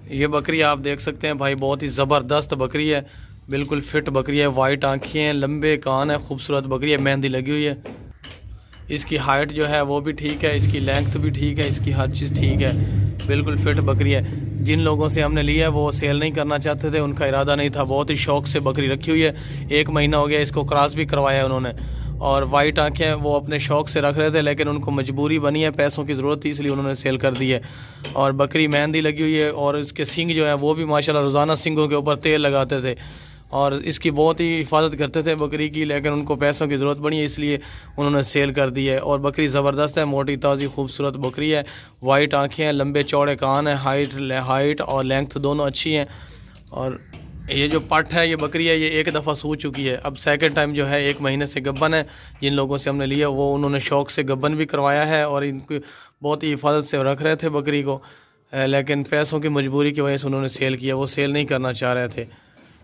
ये बकरी आप देख सकते हैं भाई, बहुत ही ज़बरदस्त बकरी है, बिल्कुल फिट बकरी है। वाइट आँखें हैं, लंबे कान है, खूबसूरत बकरी है, मेहंदी लगी हुई है। इसकी हाइट जो है वो भी ठीक है, इसकी लेंथ भी ठीक है, इसकी हर चीज़ ठीक है, बिल्कुल फिट बकरी है। जिन लोगों से हमने लिया है वो सेल नहीं करना चाहते थे, उनका इरादा नहीं था, बहुत ही शौक से बकरी रखी हुई है। 1 महीना हो गया, इसको क्रॉस भी करवाया उन्होंने। और वाइट आंखें वो अपने शौक से रख रहे थे, लेकिन उनको मजबूरी बनी है, पैसों की ज़रूरत थी, इसलिए उन्होंने सेल कर दी है। और बकरी मेहंदी लगी हुई है, और इसके सींग जो है वो भी माशाल्लाह रोज़ाना सींगों के ऊपर तेल लगाते थे, और इसकी बहुत ही हिफाजत करते थे बकरी की, लेकिन उनको पैसों की ज़रूरत पड़ी है, इसलिए उन्होंने सेल कर दी है। और बकरी ज़बरदस्त है, मोटी ताज़ी खूबसूरत बकरी है, वाइट आँखें हैं, लंबे चौड़े कान हैं, हाइट और लेंथ दोनों अच्छी हैं। और ये जो पट है, ये बकरी है, ये 1 दफ़ा सू चुकी है, अब सेकंड टाइम जो है 1 महीने से गब्बन है। जिन लोगों से हमने लिया वो उन्होंने शौक़ से गब्बन भी करवाया है, और इनको बहुत ही हिफाजत से रख रहे थे बकरी को, लेकिन पैसों की मजबूरी की वजह से उन्होंने सेल किया, वो सेल नहीं करना चाह रहे थे।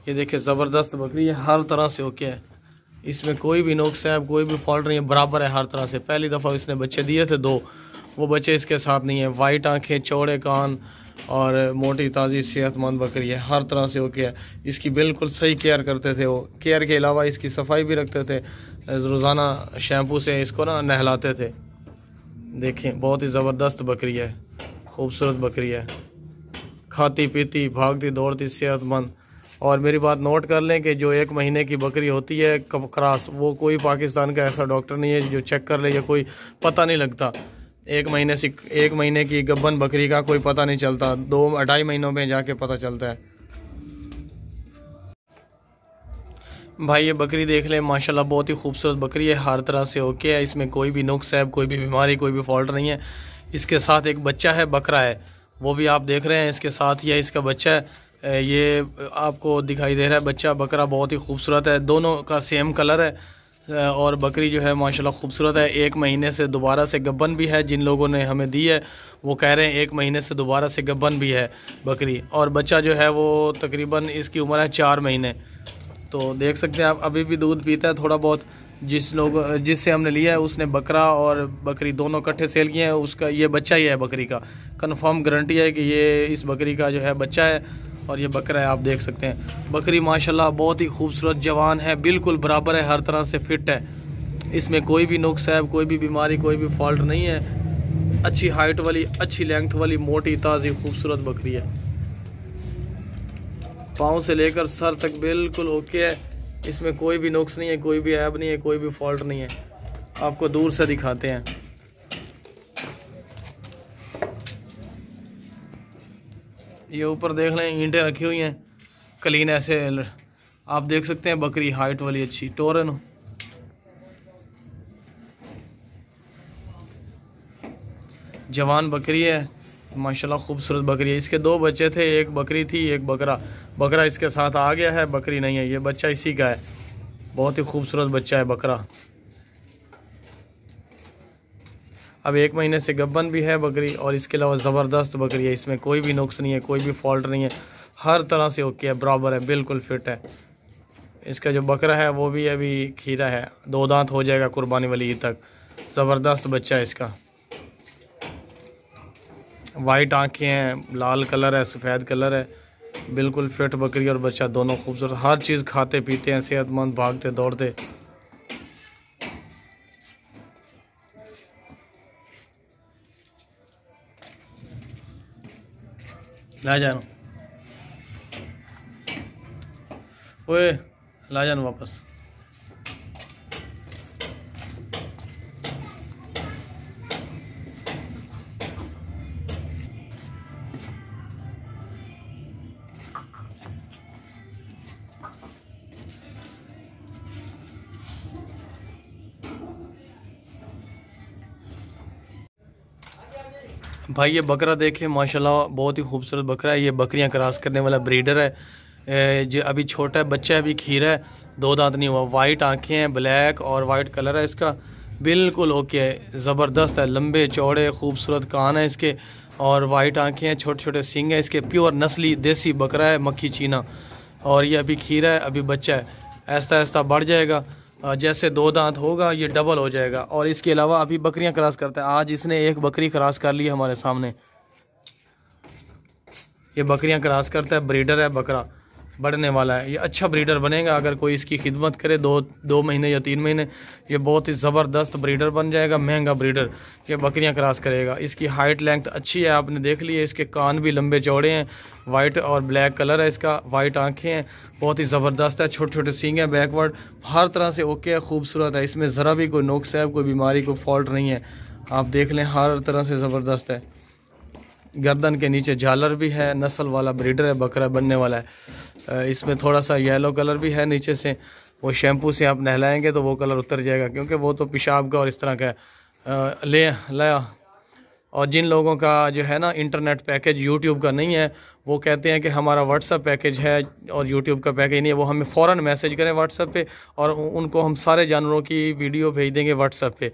ये देखिए ज़बरदस्त बकरी है, हर तरह से ओके है, इसमें कोई भी नुक्स है, कोई भी फॉल्ट नहीं है, बराबर है हर तरह से। पहली दफ़ा इसने बच्चे दिए थे 2, वो बच्चे इसके साथ नहीं है। वाइट आँखें, चौड़े कान और मोटी ताज़ी सेहतमंद बकरी है, हर तरह से ओके है। इसकी बिल्कुल सही केयर करते थे वो, केयर के अलावा इसकी सफाई भी रखते थे, रोज़ाना शैम्पू से इसको ना नहलाते थे। देखें बहुत ही ज़बरदस्त बकरी है, खूबसूरत बकरी है, खाती पीती भागती दौड़ती सेहतमंद। और मेरी बात नोट कर लें कि जो 1 महीने की बकरी होती है क्रॉस, वो कोई पाकिस्तान का ऐसा डॉक्टर नहीं है जो चेक कर ले, या कोई पता नहीं लगता। 1 महीने की गब्बन बकरी का कोई पता नहीं चलता, 2-2.5 महीनों में जाके पता चलता है। भाई ये बकरी देख लें, माशाल्लाह बहुत ही खूबसूरत बकरी है, हर तरह से ओके है, इसमें कोई भी नुक्स है, कोई भी बीमारी, कोई भी फॉल्ट नहीं है। इसके साथ एक बच्चा है, बकरा है, वो भी आप देख रहे हैं, इसके साथ ही है इसका बच्चा है, ये आपको दिखाई दे रहा है बच्चा। बकरा बहुत ही खूबसूरत है, दोनों का सेम कलर है, और बकरी जो है माशाल्लाह खूबसूरत है। 1 महीने से दोबारा से गब्बन भी है, जिन लोगों ने हमें दी है वो कह रहे हैं 1 महीने से दोबारा से गब्बन भी है बकरी। और बच्चा जो है वो तकरीबन इसकी उम्र है 4 महीने। तो देख सकते हैं आप, अभी भी दूध पीता है थोड़ा बहुत। जिससे हमने लिया है उसने बकरा और बकरी दोनों इकट्ठे सेल किए हैं, उसका ये बच्चा ही है बकरी का, कंफर्म गारंटी है कि ये इस बकरी का जो है बच्चा है, और ये बकरा है। आप देख सकते हैं बकरी माशाल्लाह बहुत ही खूबसूरत जवान है, बिल्कुल बराबर है, हर तरह से फिट है, इसमें कोई भी नुक्स है, कोई भी बीमारी, कोई भी फॉल्ट नहीं है। अच्छी हाइट वाली, अच्छी लेंथ वाली, मोटी ताज़ी खूबसूरत बकरी है, पाँव से लेकर सर तक बिल्कुल ओके है, इसमें कोई भी नुक्स नहीं है, कोई भी ऐब नहीं है, कोई भी फॉल्ट नहीं है। आपको दूर से दिखाते हैं। ये ऊपर देख लें, ईंटें रखी हुई हैं क्लीन ऐसे, आप देख सकते हैं बकरी हाइट वाली अच्छी टोरन। जवान बकरी है माशाल्लाह, खूबसूरत बकरी है। इसके 2 बच्चे थे, एक बकरी थी, एक बकरा। बकरा इसके साथ आ गया है, बकरी नहीं है, ये बच्चा इसी का है, बहुत ही खूबसूरत बच्चा है बकरा। अब 1 महीने से गब्बन भी है बकरी, और इसके अलावा ज़बरदस्त बकरी है, इसमें कोई भी नुक्स नहीं है, कोई भी फॉल्ट नहीं है, हर तरह से ओके है, बराबर है, बिल्कुल फिट है। इसका जो बकरा है वो भी अभी खीरा है, 2 दांत हो जाएगा कुर्बानी वाली ईद तक। ज़बरदस्त बच्चा है इसका, वाइट आँखें हैं, लाल कलर है, सफ़ेद कलर है, बिल्कुल फिट बकरी और बच्चा दोनों खूबसूरत, हर चीज़ खाते पीते हैं, सेहतमंद, भागते दौड़ते। ला जाना, ओए ला जाना वापस। भाई ये बकरा देखें माशाल्लाह, बहुत ही खूबसूरत बकरा है, ये बकरियां क्रॉस करने वाला ब्रीडर है। जो अभी छोटा है, बच्चा है, अभी खीरा है, 2 दांत नहीं हुआ। वाइट आंखें हैं, ब्लैक और वाइट कलर है इसका, बिल्कुल ओके है, ज़बरदस्त है, लंबे चौड़े खूबसूरत कान है इसके, और वाइट आंखें हैं, छोटे छोटे सींग है इसके, प्योर नस्ली देसी बकरा है, मक्खी चीना। और ये अभी खीरा है, अभी बच्चा है, ऐसा ऐसा बढ़ जाएगा, जैसे 2 दांत होगा ये डबल हो जाएगा। और इसके अलावा अभी बकरियां क्रॉस करता है, आज इसने एक बकरी क्रॉस कर ली हमारे सामने। ये बकरियां क्रॉस करता है, ब्रीडर है, बकरा बढ़ने वाला है। ये अच्छा ब्रीडर बनेगा अगर कोई इसकी खिदमत करे 2 महीने या 3 महीने। ये बहुत ही ज़बरदस्त ब्रीडर बन जाएगा, महंगा ब्रीडर। ये बकरियां क्रॉस करेगा। इसकी हाइट लेंथ अच्छी है, आपने देख ली है। इसके कान भी लंबे चौड़े हैं, वाइट और ब्लैक कलर है इसका, वाइट आंखें हैं, बहुत ही ज़बरदस्त है। छोटे छोटे सींग है, बैकवर्ड हर तरह से ओके है, खूबसूरत है। इसमें ज़रा भी कोई नुक्स है, कोई बीमारी, कोई फॉल्ट नहीं है। आप देख लें, हर तरह से ज़बरदस्त है। गर्दन के नीचे झालर भी है, नस्ल वाला ब्रीडर है, बकरा बनने वाला है। इसमें थोड़ा सा येलो कलर भी है नीचे से। वो शैम्पू से आप नहलाएंगे तो वो कलर उतर जाएगा, क्योंकि वो तो पेशाब का और इस तरह का है। ले लाया। और जिन लोगों का जो है ना इंटरनेट पैकेज यूट्यूब का नहीं है, वो कहते हैं कि हमारा व्हाट्सअप पैकेज है और यूट्यूब का पैकेज नहीं है, वो हमें फ़ौरन मैसेज करें व्हाट्सअप पे, और उनको हम सारे जानवरों की वीडियो भेज देंगे व्हाट्सअप पे।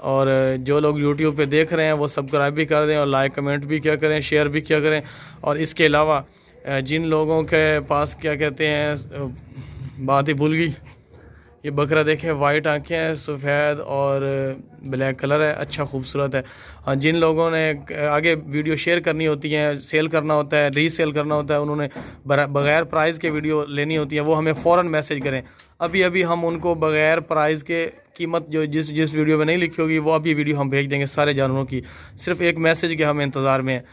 और जो लोग यूट्यूब पे देख रहे हैं वो सब्सक्राइब भी कर दें, और लाइक कमेंट भी क्या करें, शेयर भी क्या करें। और इसके अलावा जिन लोगों के पास क्या कहते हैं, बात ही भूल गई। ये बकरा देखें, वाइट आंखें हैं, सफ़ेद और ब्लैक कलर है, अच्छा खूबसूरत है। और जिन लोगों ने आगे वीडियो शेयर करनी होती है, सेल करना होता है, रीसेल करना होता है, उन्होंने बग़ैर प्राइस के वीडियो लेनी होती है, वो हमें फ़ौरन मैसेज करें। अभी अभी हम उनको बग़ैर प्राइस के कीमत जो जिस वीडियो में नहीं लिखी होगी वो अभी वीडियो हम भेज देंगे सारे जानवरों की, सिर्फ एक मैसेज के हम इंतज़ार में हैं।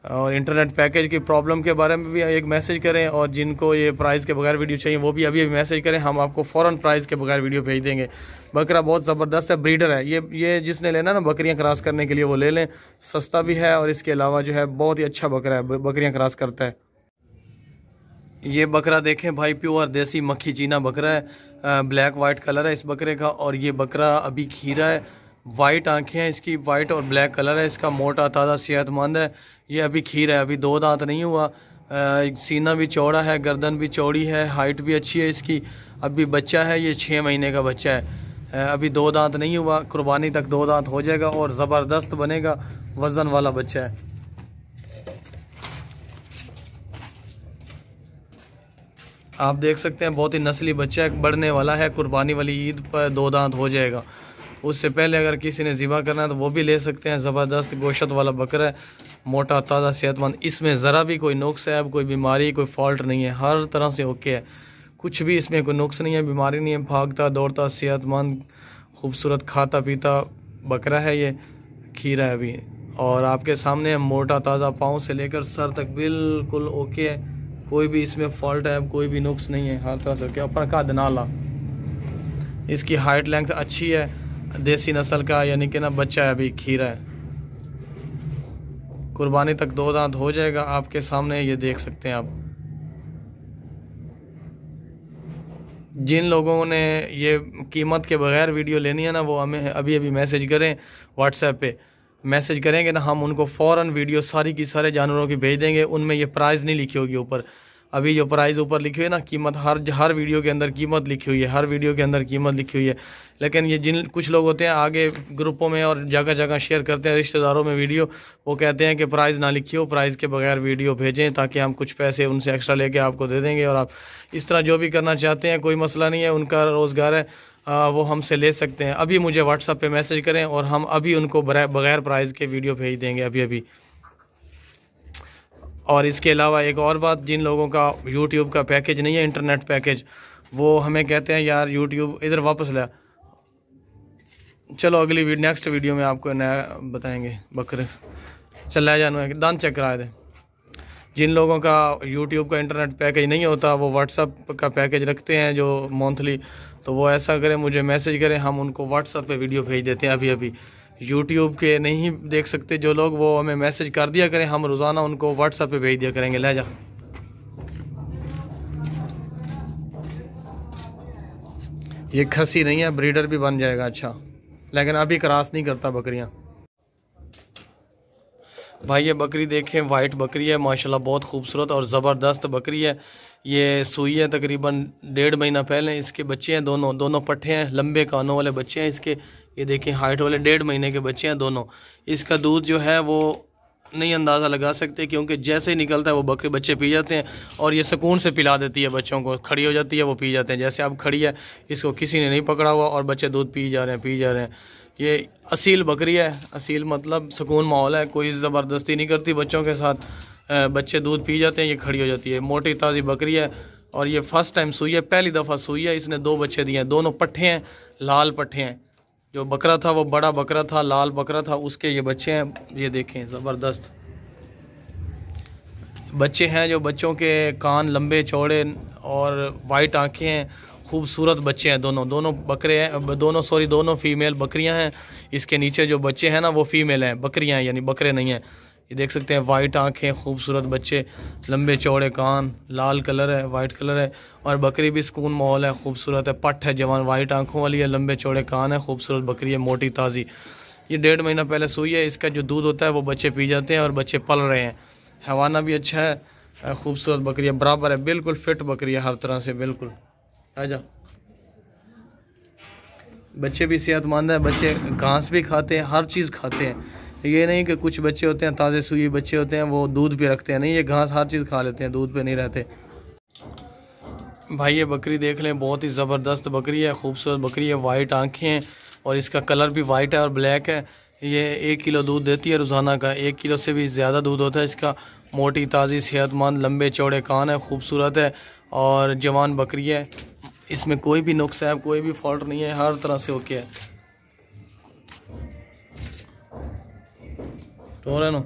और इंटरनेट पैकेज की प्रॉब्लम के बारे में भी एक मैसेज करें, और जिनको ये प्राइस के बगैर वीडियो चाहिए वो भी अभी अभी मैसेज करें, हम आपको फ़ौरन प्राइस के बगैर वीडियो भेज देंगे। बकरा बहुत ज़बरदस्त है, ब्रीडर है। ये जिसने लेना ना बकरियां क्रॉस करने के लिए वो ले लें, सस्ता भी है, और इसके अलावा जो है बहुत ही अच्छा बकरा है, बकरियां क्रॉस करता है। ये बकरा देखें भाई, प्योर देसी मक्खी चीना बकरा है, ब्लैक वाइट कलर है इस बकरे का। और ये बकरा अभी खीरा है, वाइट आंखें हैं इसकी, वाइट और ब्लैक कलर है इसका, मोटा ताज़ा सेहतमंद है। ये अभी खीरा है, अभी 2 दांत नहीं हुआ। सीना भी चौड़ा है, गर्दन भी चौड़ी है, हाइट भी अच्छी है इसकी। अभी बच्चा है, ये 6 महीने का बच्चा है, अभी 2 दांत नहीं हुआ। कुर्बानी तक 2 दांत हो जाएगा और ज़बरदस्त बनेगा, वज़न वाला बच्चा है। आप देख सकते हैं बहुत ही नस्ली बच्चा है, बढ़ने वाला है। कुर्बानी वाली ईद पर 2 दांत हो जाएगा। उससे पहले अगर किसी ने ज़िबा करना है तो वो भी ले सकते हैं। ज़बरदस्त गोश्त वाला बकरा है, मोटा ताज़ा सेहतमंद। इसमें ज़रा भी कोई नुक्स है, कोई बीमारी, कोई फॉल्ट नहीं है, हर तरह से ओके है। कुछ भी इसमें कोई नुक्स नहीं है, बीमारी नहीं है। भागता दौड़ता सेहतमंद खूबसूरत खाता पीता बकरा है। ये खीरा है अभी, और आपके सामने मोटा ताज़ा पाँव से लेकर सर तक बिल्कुल ओके है, कोई भी इसमें फॉल्ट है, कोई भी नुक्स नहीं है, हर तरह से क्या ऊपर का दनाला। इसकी हाइट लेंथ अच्छी है, देसी नस्ल का, यानी कि ना बच्चा है, अभी खीरा है। कुर्बानी तक 2 दांत हो जाएगा, आपके सामने ये देख सकते हैं आप। जिन लोगों ने ये कीमत के बगैर वीडियो लेनी है ना, वो हमें अभी अभी मैसेज करें व्हाट्सएप पे। मैसेज करेंगे ना, हम उनको फ़ौरन वीडियो सारी की सारे जानवरों की भेज देंगे। उनमें ये प्राइस नहीं लिखी होगी ऊपर, अभी जो प्राइस ऊपर लिखी हुई है ना, कीमत हर वीडियो के अंदर कीमत लिखी हुई है, हर वीडियो के अंदर कीमत लिखी हुई है। लेकिन ये जिन कुछ लोग होते हैं आगे ग्रुपों में और जगह जगह शेयर करते हैं रिश्तेदारों में वीडियो, वो कहते हैं कि प्राइस ना लिखी हो, प्राइस के बगैर वीडियो भेजें ताकि हम कुछ पैसे उनसे एक्स्ट्रा लेके आपको दे देंगे। और आप इस तरह जो भी करना चाहते हैं कोई मसला नहीं है, उनका रोज़गार है, वो हमसे ले सकते हैं। अभी मुझे व्हाट्सएप पे मैसेज करें और हम अभी उनको बगैर प्राइस के वीडियो भेज देंगे अभी अभी। और इसके अलावा एक और बात, जिन लोगों का यूट्यूब का पैकेज नहीं है, इंटरनेट पैकेज, वो हमें कहते हैं यार यूट्यूब इधर वापस ले। चलो अगली नेक्स्ट वीडियो में आपको नया बताएंगे बकरे। चल ले जाना है, दांत चेक करा दे। जिन लोगों का यूट्यूब का इंटरनेट पैकेज नहीं होता, वो व्हाट्सअप का पैकेज रखते हैं जो मंथली, तो वो ऐसा करें, मुझे मैसेज करें, हम उनको व्हाट्सअप पे वीडियो भेज देते हैं अभी अभी। यूट्यूब के नहीं देख सकते जो लोग, वो हमें मैसेज कर दिया करें, हम रोज़ाना उनको व्हाट्सएप पे भेज दिया करेंगे। ले जा। ये खसी नहीं है, ब्रीडर भी बन जाएगा अच्छा, लेकिन अभी क्रॉस नहीं करता बकरियां। भाई ये बकरी देखें, वाइट बकरी है, माशाल्लाह बहुत खूबसूरत और ज़बरदस्त बकरी है। ये सुई है तकरीबन 1.5 महीना पहले। इसके बच्चे हैं, दोनों पट्टे हैं, लंबे कानों वाले बच्चे हैं इसके। ये देखें हाइट वाले 1.5 महीने के बच्चे हैं दोनों। इसका दूध जो है वो नहीं अंदाज़ा लगा सकते, क्योंकि जैसे ही निकलता है वो बकरे बच्चे पी जाते हैं, और ये सुकून से पिला देती है बच्चों को, खड़ी हो जाती है वो पी जाते हैं। जैसे अब खड़ी है, इसको किसी ने नहीं पकड़ा हुआ और बच्चे दूध पी जा रहे हैं। ये असील बकरी है, असील मतलब सुकून माहौल है, कोई ज़बरदस्ती नहीं करती बच्चों के साथ। बच्चे दूध पी जाते हैं, ये खड़ी हो जाती है। मोटी ताज़ी बकरी है और ये फर्स्ट टाइम सूई है, पहली दफ़ा सूई है। इसने 2 बच्चे दिए हैं, दोनों पट्ठे हैं, लाल पट्ठे हैं। जो बकरा था वो बड़ा बकरा था, लाल बकरा था, उसके ये बच्चे हैं। ये देखें ज़बरदस्त बच्चे हैं। जो बच्चों के कान लंबे चौड़े और वाइट आंखें हैं, खूबसूरत बच्चे हैं। दोनों बकरे हैं, दोनों फीमेल बकरियां हैं। इसके नीचे जो बच्चे हैं ना वो फीमेल हैं, बकरियां हैं, यानी बकरे नहीं हैं। ये देख सकते हैं, वाइट आंखें, खूबसूरत बच्चे, लंबे चौड़े कान, लाल कलर है, वाइट कलर है। और बकरी भी सुकून माहौल है, खूबसूरत है, पट्ट है, जवान, वाइट आंखों वाली है, लंबे चौड़े कान है, खूबसूरत बकरी है, मोटी ताज़ी। ये 1.5 महीना पहले सूई है। इसका जो दूध होता है वो बच्चे पी जाते हैं और बच्चे पल रहे हैं। हवाना भी अच्छा है, खूबसूरत बकरी है, बराबर है, बिल्कुल फिट बकरी है हर तरह से, बिल्कुल। आजा, बच्चे भी सेहतमंद हैं, बच्चे घास भी खाते हैं, हर चीज़ खाते हैं। ये नहीं कि कुछ बच्चे होते हैं ताज़े सूई बच्चे होते हैं वो दूध पे रखते हैं, नहीं, ये घास हर चीज़ खा लेते हैं, दूध पे नहीं रहते। भाई ये बकरी देख लें, बहुत ही ज़बरदस्त बकरी है, खूबसूरत बकरी है, वाइट आंखें हैं और इसका कलर भी वाइट है और ब्लैक है। ये 1 किलो दूध देती है रोज़ाना का, 1 किलो से भी ज़्यादा दूध होता है इसका। मोटी ताज़ी सेहतमंद लंबे चौड़े कान है, खूबसूरत है और जवान बकरी है। इसमें कोई भी नुक्स है, कोई भी फॉल्ट नहीं है, हर तरह से ओके है। तो है ना,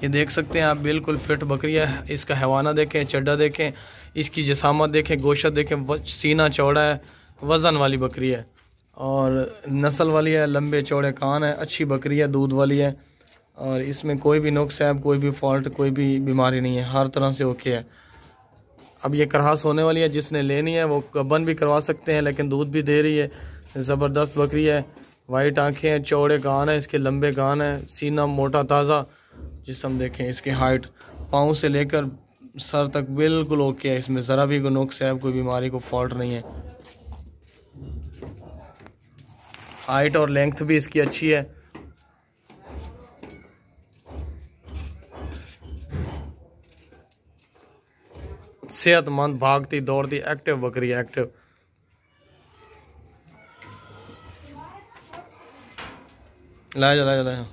ये देख सकते हैं आप, बिल्कुल फिट बकरी है। इसका हवाना देखें, चड्डा देखें, इसकी जसामत देखें, गोशत देखें, सीना चौड़ा है, वज़न वाली बकरी है और नस्ल वाली है, लंबे चौड़े कान है, अच्छी बकरी है, दूध वाली है और इसमें कोई भी नुक्स है, कोई भी फॉल्ट, कोई भी बीमारी नहीं है, हर तरह से ओके है। अब ये क्रॉस होने वाली है, जिसने लेनी है वो गबन भी करवा सकते हैं, लेकिन दूध भी दे रही है। ज़बरदस्त बकरी है, वाइट आंखें हैं, चौड़े कान है, इसके लंबे कान है, सीना मोटा ताज़ा, जिस्म देखें, इसकी हाइट पाँव से लेकर सर तक बिल्कुल ओके है। इसमें ज़रा भी कोई नुक्स है, कोई बीमारी को फॉल्ट नहीं है। हाइट और लेंथ भी इसकी अच्छी है। सेहतमंद, भागती दौड़ती, एक्टिव बकरी है, एक्टिव। ला जा।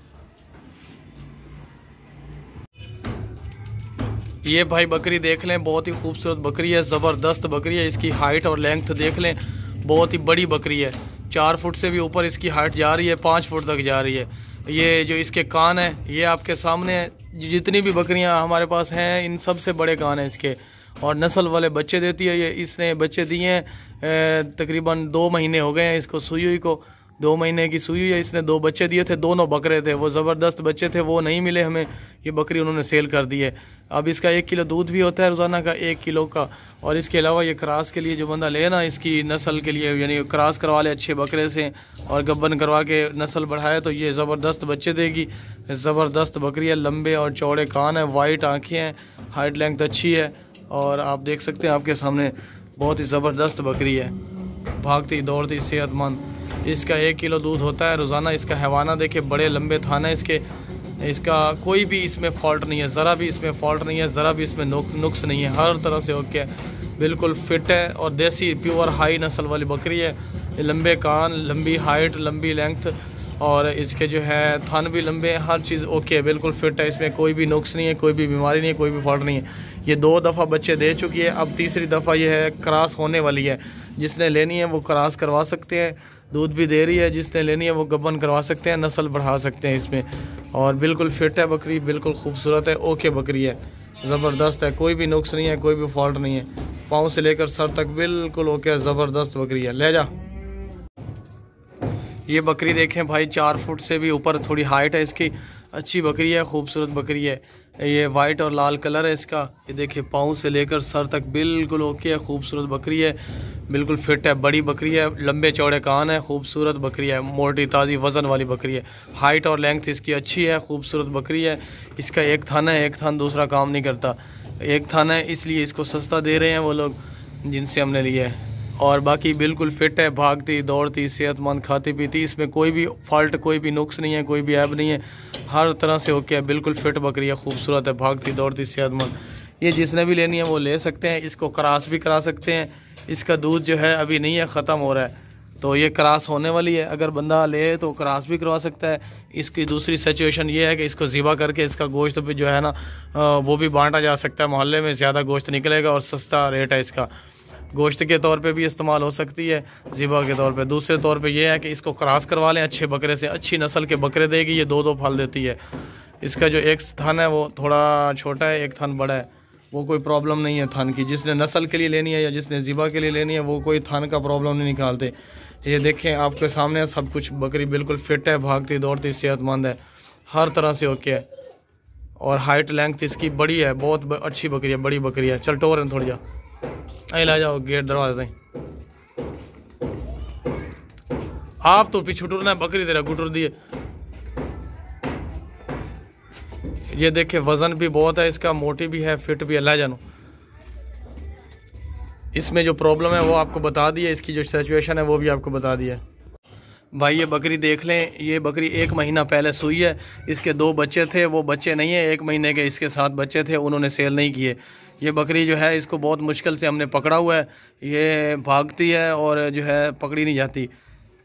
ये भाई बकरी देख लें, बहुत ही खूबसूरत बकरी है, ज़बरदस्त बकरी है। इसकी हाइट और लेंथ देख लें, बहुत ही बड़ी बकरी है। 4 फुट से भी ऊपर इसकी हाइट जा रही है, 5 फुट तक जा रही है। ये जो इसके कान है, ये आपके सामने जितनी भी बकरियां हमारे पास हैं, इन सब से बड़े कान हैं इसके और नस्ल वाले बच्चे देती है। ये इसने बच्चे दिए हैं, तकरीबन 2 महीने हो गए हैं इसको सूई हुई को, 2 महीने की सूई है। इसने 2 बच्चे दिए थे, दोनों बकरे थे, वो ज़बरदस्त बच्चे थे, वो नहीं मिले हमें, ये बकरी उन्होंने सेल कर दी है। अब इसका 1 किलो दूध भी होता है रोज़ाना का, 1 किलो का। और इसके अलावा ये क्रॉस के लिए जो बंदा ले ना, इसकी नस्ल के लिए, यानी क्रॉस करवा ले अच्छे बकरे से और गब्बन करवा के नस्ल बढ़ाए, तो ये ज़बरदस्त बच्चे देगी। ज़बरदस्त बकरी है, लंबे और चौड़े कान है, वाइट आँखें हैं, हाइट लेंथ अच्छी है और आप देख सकते हैं आपके सामने, बहुत ही ज़बरदस्त बकरी है, भागती दौड़ती सेहतमंद। इसका 1 किलो दूध होता है रोज़ाना। इसका हवाना देखे, बड़े लंबे थान है इसके। इसका कोई भी इसमें फॉल्ट नहीं है, ज़रा भी इसमें फॉल्ट नहीं है, ज़रा भी इसमें नुक्स नहीं है, हर तरह से ओके है, बिल्कुल फिट है और देसी प्योर हाई नस्ल वाली बकरी है। लंबे कान, लंबी हाइट, लंबी लेंथ और इसके जो है थान भी लंबे हैं, हर चीज़ ओके है, बिल्कुल फिट है। इसमें कोई भी नुक्स नहीं है, कोई भी बीमारी नहीं है, कोई भी फॉल्ट नहीं है। ये 2 दफ़ा बच्चे दे चुकी है, अब तीसरी दफ़ा ये है क्रॉस होने वाली है। जिसने लेनी है वो क्रॉस करवा सकते हैं, दूध भी दे रही है। जिसने लेनी है वो गबन करवा सकते हैं, नस्ल बढ़ा सकते हैं इसमें। और बिल्कुल फिट है बकरी, बिल्कुल खूबसूरत है, ओके बकरी है, ज़बरदस्त है, कोई भी नुक्स नहीं है, कोई भी फॉल्ट नहीं है। पाँव से लेकर सर तक बिल्कुल ओके है, ज़बरदस्त बकरी है। ले जा। ये बकरी देखें भाई, 4 फुट से भी ऊपर थोड़ी हाइट है इसकी, अच्छी बकरी है, खूबसूरत बकरी है। ये वाइट और लाल कलर है इसका। ये देखिए, पाँव से लेकर सर तक बिल्कुल ओके है, खूबसूरत बकरी है, बिल्कुल फिट है, बड़ी बकरी है, लंबे चौड़े कान है, खूबसूरत बकरी है, मोटी ताज़ी वज़न वाली बकरी है। हाइट और लेंथ इसकी अच्छी है, खूबसूरत बकरी है। इसका 1 थान है, 1 थान दूसरा काम नहीं करता, 1 थान है, इसलिए इसको सस्ता दे रहे हैं वो लोग जिनसे हमने लिया है। और बाकी बिल्कुल फिट है, भागती दौड़ती सेहतमंद, खाती पीती, इसमें कोई भी फॉल्ट, कोई भी नुक्स नहीं है, कोई भी ऐब नहीं है, हर तरह से ओके है, बिल्कुल फिट बकरी है, खूबसूरत है, भागती दौड़ती सेहतमंद। ये जिसने भी लेनी है वो ले सकते हैं, इसको क्रॉस भी करा सकते हैं। इसका दूध जो है अभी नहीं है, ख़त्म हो रहा है तो ये क्रॉस होने वाली है, अगर बंदा ले तो क्रॉस भी करवा सकता है। इसकी दूसरी सिचुएशन ये है कि इसको ज़िबा करके इसका गोश्त भी जो है ना वो भी बांटा जा सकता है मोहल्ले में, ज़्यादा गोश्त निकलेगा और सस्ता रेट है इसका। गोश्त के तौर पे भी इस्तेमाल हो सकती है, ज़िबा के तौर पे। दूसरे तौर पे ये है कि इसको क्रॉस करवा लें अच्छे बकरे से, अच्छी नस्ल के बकरे देगी, ये 2-2 फल देती है। इसका जो एक थन है वो थोड़ा छोटा है, एक थन बड़ा है, वो कोई प्रॉब्लम नहीं है थन की। जिसने नस्ल के लिए लेनी है या जिसने ज़िबा के लिए लेनी है वो कोई थन का प्रॉब्लम नहीं निकालते। ये देखें आपके सामने सब कुछ, बकरी बिल्कुल फिट है, भागती दौड़ती सेहतमंद है, हर तरह से ओके है। और हाइट लेंथ इसकी बड़ी है, बहुत अच्छी बकरी है, बड़ी बकरी है। चल टोर थोड़ी जा अँ ला जाओ गेट दरवाजे तक। आप तो पीछे टुरना, बकरी तेरा गुटर दिए। ये देखे वजन भी बहुत है इसका, मोटी भी है, फिट भी है। ला जानो, इसमें जो प्रॉब्लम है वो आपको बता दी है, इसकी जो सिचुएशन है वो भी आपको बता दी है। भाई ये बकरी देख लें, ये बकरी 1 महीना पहले सुई है। इसके 2 बच्चे थे, वो बच्चे नहीं है 1 महीने के, इसके 7 बच्चे थे, उन्होंने सेल नहीं किए। ये बकरी जो है इसको बहुत मुश्किल से हमने पकड़ा हुआ है। ये भागती है और जो है पकड़ी नहीं जाती,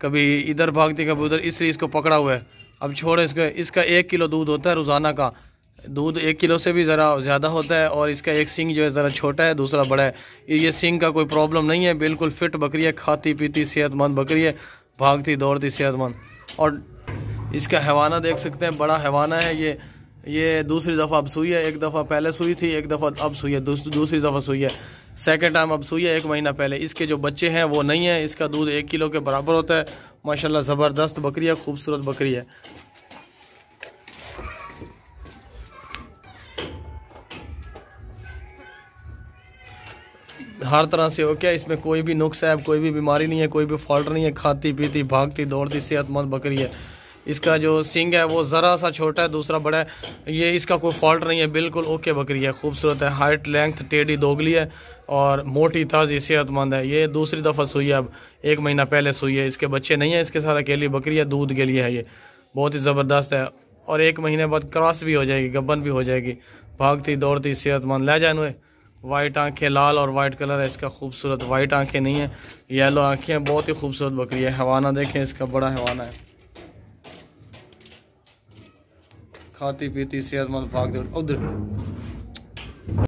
कभी इधर भागती कभी उधर, इसलिए इसको पकड़ा हुआ है। अब छोड़ो इसको। इसका 1 किलो दूध होता है रोज़ाना का, दूध 1 किलो से भी ज़रा ज़्यादा होता है। और इसका एक सींग जो है ज़रा छोटा है, दूसरा बड़ा है। ये सींग का कोई प्रॉब्लम नहीं है, बिल्कुल फिट बकरी है, खाती पीती सेहतमंद बकरी है, भागती दौड़ती सेहतमंद। और इसका हैवाना देख सकते हैं, बड़ा हैवाना है ये दूसरी दफ़ा अब सुई है। 1 दफ़ा पहले सुई थी, 1 दफ़ा अब सुई है, दूसरी दफ़ा सुई है, सेकेंड टाइम अब सुई है 1 महीना पहले। इसके जो बच्चे हैं वो नहीं है। इसका दूध 1 किलो के बराबर होता है। माशाल्लाह ज़बरदस्त बकरी है, खूबसूरत बकरी है। हर तरह से ओके, इसमें कोई भी नुक्स है, कोई भी बीमारी नहीं है, कोई भी फॉल्ट नहीं है, खाती पीती भागती दौड़ती सेहतमंद बकरी है। इसका जो सिंग है वो ज़रा सा छोटा है, दूसरा बड़ा है। ये इसका कोई फॉल्ट नहीं है, बिल्कुल ओके बकरी है, खूबसूरत है, हाइट लेंथ टेढ़ी दोगली है और मोटी ताज़ी सेहतमंद है। ये दूसरी दफ़ा सुई है, अब 1 महीना पहले सुई है। इसके बच्चे नहीं है, इसके साथ अकेली बकरी है, दूध के लिए है। ये बहुत ही ज़बरदस्त है और 1 महीने बाद क्रॉस भी हो जाएगी, गब्बन भी हो जाएगी, भागती दौड़ती सेहतमंद। ले जाए वाइट आंखें, लाल और वाइट कलर है इसका, खूबसूरत। वाइट आंखें नहीं है, येलो आंखें हैं, बहुत ही खूबसूरत बकरी है। हैवाना देखें इसका, बड़ा हैवाना है, खाती पीती सेहतमंद भागती। उधर